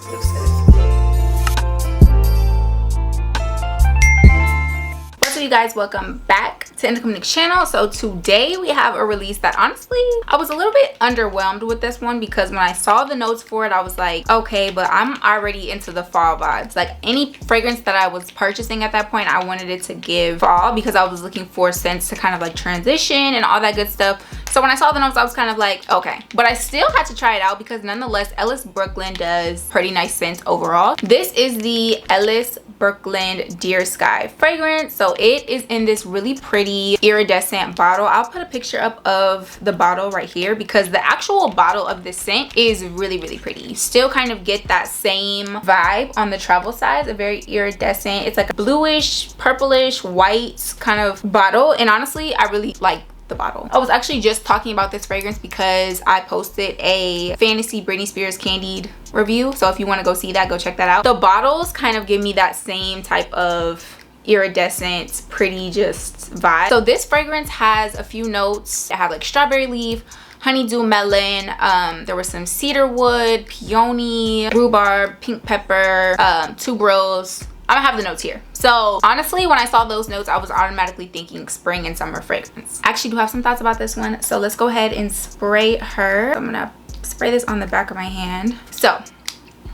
What's up, you guys? Welcome back to indicamonique channel. So today we have a release that honestly I was a little bit underwhelmed with this one, because when I saw the notes for it I was like, okay, but I'm already into the fall vibes. Like any fragrance that I was purchasing at that point, I wanted it to give fall, because I was looking for scents to kind of like transition and all that good stuff. So when I saw the notes I was kind of like, okay, but I still had to try it out because nonetheless Ellis Brooklyn does pretty nice scents overall. This is the Ellis Brooklyn Deer Sky fragrance. So it is in this really pretty iridescent bottle. I'll put a picture up of the bottle right here because the actual bottle of this scent is really pretty. You still kind of get that same vibe on the travel size, a very iridescent, it's like a bluish, purplish, white kind of bottle, and honestly I really like the bottle. I was actually just talking about this fragrance because I posted a Fantasy Britney Spears Candied review, so if you want to go see that, go check that out. The bottles kind of give me that same type of iridescent, pretty just vibe. So this fragrance has a few notes. It had like strawberry leaf, honeydew melon, there was some cedarwood, peony, rhubarb, pink pepper, tuberose. I don't have the notes here. So honestly, when I saw those notes, I was automatically thinking spring and summer fragrance. I actually do have some thoughts about this one, so let's go ahead and spray her. I'm gonna spray this on the back of my hand. So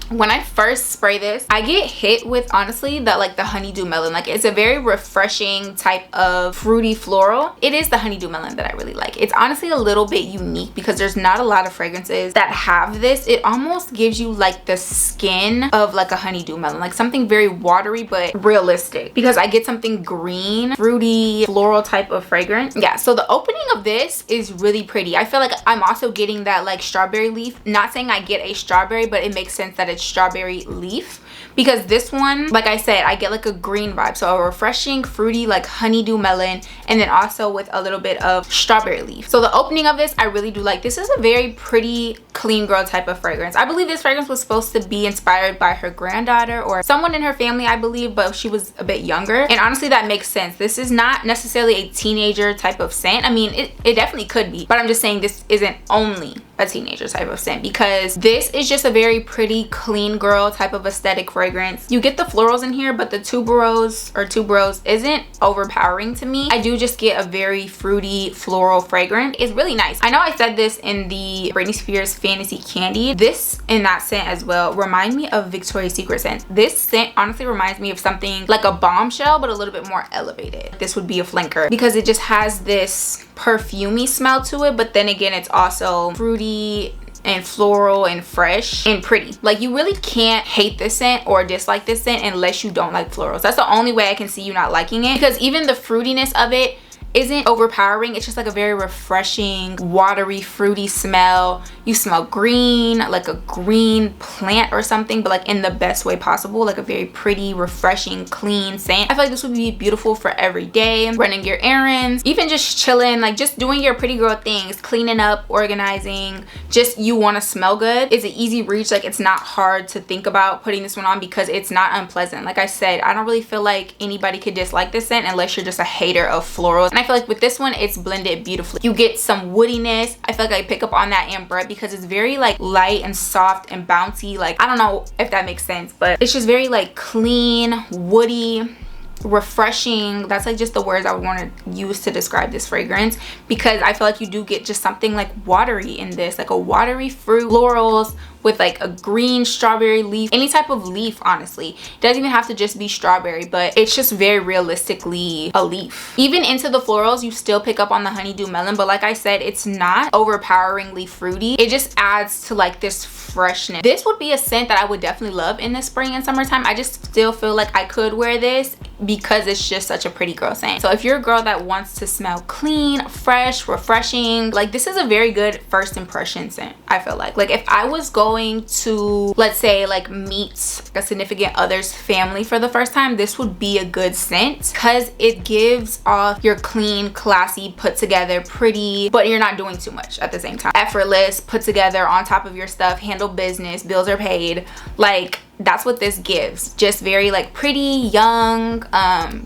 when I first spray this, I get hit with honestly that like the honeydew melon. Like it's a very refreshing type of fruity floral. It is the honeydew melon that I really like. It's honestly a little bit unique because there's not a lot of fragrances that have this. It almost gives you like the skin of like a honeydew melon, like something very watery but realistic, because I get something green, fruity, floral type of fragrance. Yeah, so the opening of this is really pretty. I feel like I'm also getting that like strawberry leaf. Not saying I get a strawberry, but it makes sense that it's strawberry leaf, because this one, like I said, I get like a green vibe, so a refreshing fruity like honeydew melon, and then also with a little bit of strawberry leaf. So the opening of this I really do like. This is a very pretty clean girl type of fragrance. I believe this fragrance was supposed to be inspired by her granddaughter or someone in her family, I believe, but she was a bit younger, and honestly that makes sense. This is not necessarily a teenager type of scent. I mean, it definitely could be, but I'm just saying this isn't only a teenager type of scent, because this is just a very pretty clean girl type of aesthetic fragrance. You get the florals in here, but the tuberose isn't overpowering to me. I do just get a very fruity floral fragrance. It's really nice. I know I said this in the Britney Spears Fantasy Candy. This and that scent as well remind me of Victoria's Secret scent. This scent honestly reminds me of something like a bombshell, but a little bit more elevated. This would be a flanker because it just has this perfumey smell to it, but then again it's also fruity and floral and fresh and pretty. Like you really can't hate this scent or dislike this scent unless you don't like florals. That's the only way I can see you not liking it, because even the fruitiness of it isn't overpowering. It's just like a very refreshing, watery, fruity smell. You smell green, like a green plant or something, but like in the best way possible, like a very pretty, refreshing, clean scent. I feel like this would be beautiful for every day, running your errands, even just chilling, like just doing your pretty girl things, cleaning up, organizing, just you want to smell good. It's an easy reach. Like it's not hard to think about putting this one on because it's not unpleasant. Like I said, I don't really feel like anybody could dislike this scent unless you're just a hater of florals. And I feel like with this one, it's blended beautifully. You get some woodiness. I feel like I pick up on that amber because it's very like light and soft and bouncy. Like I don't know if that makes sense, but it's just very like clean, woody, refreshing. That's like just the words I would want to use to describe this fragrance, because I feel like you do get just something like watery in this, like a watery fruit, florals with like a green strawberry leaf, any type of leaf. Honestly, it doesn't even have to just be strawberry, but it's just very realistically a leaf. Even into the florals you still pick up on the honeydew melon, but like I said, it's not overpoweringly fruity. It just adds to like this freshness. This would be a scent that I would definitely love in the spring and summertime. I just still feel like I could wear this because it's just such a pretty girl scent. So if you're a girl that wants to smell clean, fresh, refreshing, like this is a very good first impression scent. I feel like if I was going to, let's say, like meet a significant other's family for the first time, this would be a good scent because it gives off your clean, classy, put together, pretty, but you're not doing too much at the same time. Effortless, put together, on top of your stuff, handle business, bills are paid. Like that's what this gives. Just very like pretty, young,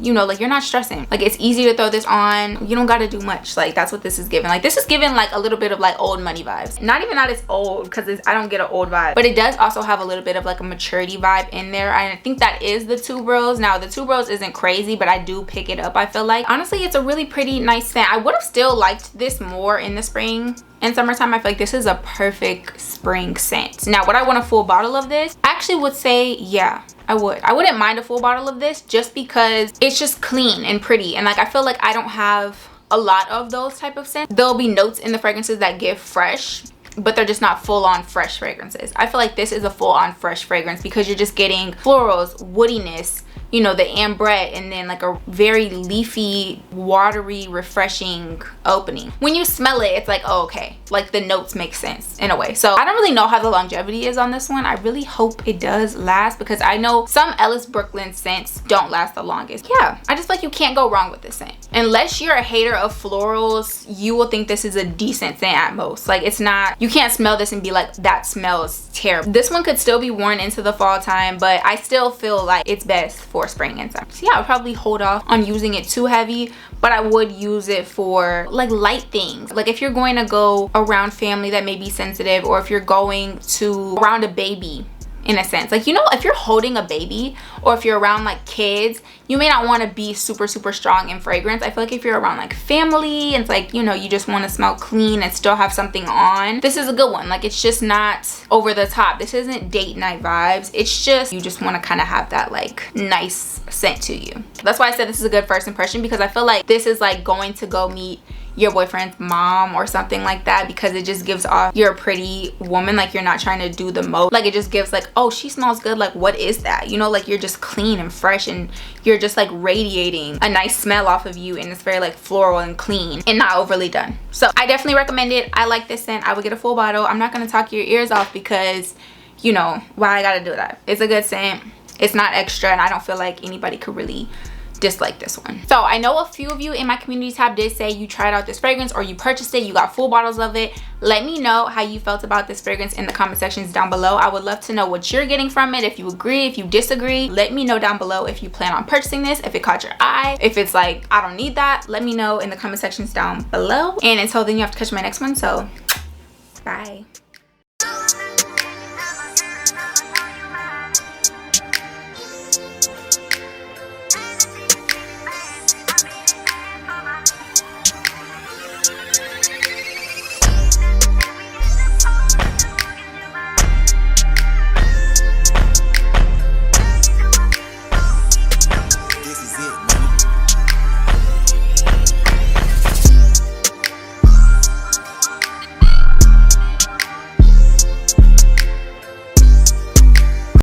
you know, like you're not stressing. Like it's easy to throw this on. You don't gotta do much. Like that's what this is giving. Like this is giving like a little bit of like old money vibes. Not as old, because I don't get an old vibe, but it does also have a little bit of like a maturity vibe in there. I think that is the tuberose. Now the tuberose isn't crazy, but I do pick it up. I feel like honestly it's a really pretty, nice scent. I would have still liked this more in the spring and summertime. I feel like this is a perfect spring scent. Now would I want a full bottle of this? I actually would say yeah, I wouldn't mind a full bottle of this, just because it's just clean and pretty, and like I feel like I don't have a lot of those type of scents. There'll be notes in the fragrances that give fresh, but they're just not full-on fresh fragrances. I feel like this is a full-on fresh fragrance, because you're just getting florals, woodiness, you know, the ambrette, and then like a very leafy, watery, refreshing opening. When you smell it, it's like, oh, okay, like the notes make sense in a way. So I don't really know how the longevity is on this one. I really hope it does last, because I know some Ellis Brooklyn scents don't last the longest. Yeah, I just feel like you can't go wrong with this scent. Unless you're a hater of florals, you will think this is a decent scent at most. Like it's not, you can't smell this and be like, that smells terrible. This one could still be worn into the fall time, but I still feel like it's best for spring and summer. So yeah, I'll probably hold off on using it too heavy, but I would use it for like light things. Like if you're going to go around family that may be sensitive, or if you're going to around a baby, in a sense, like, you know, if you're holding a baby, or if you're around like kids, you may not want to be super strong in fragrance. I feel like if you're around like family, and it's like, you know, you just want to smell clean and still have something on, this is a good one. Like it's just not over the top. This isn't date night vibes. It's just, you just want to kind of have that like nice scent to you. That's why I said this is a good first impression, because I feel like this is like going to go meet your boyfriend's mom or something like that, because it just gives off you're a pretty woman. Like you're not trying to do the most. Like it just gives like, oh, she smells good. Like what is that? You know, like you're just clean and fresh, and you're just like radiating a nice smell off of you, and it's very like floral and clean and not overly done. So I definitely recommend it. I like this scent. I would get a full bottle. I'm not going to talk your ears off, because you know why I gotta do that. It's a good scent. It's not extra, and I don't feel like anybody could really dislike this one. So I know a few of you in my community tab did say you tried out this fragrance, or you purchased it, you got full bottles of it. Let me know how you felt about this fragrance in the comment sections down below. I would love to know what you're getting from it. If you agree, if you disagree, let me know down below. If you plan on purchasing this, if it caught your eye, if it's like, I don't need that, let me know in the comment sections down below. And until then, you have to catch my next one. So bye.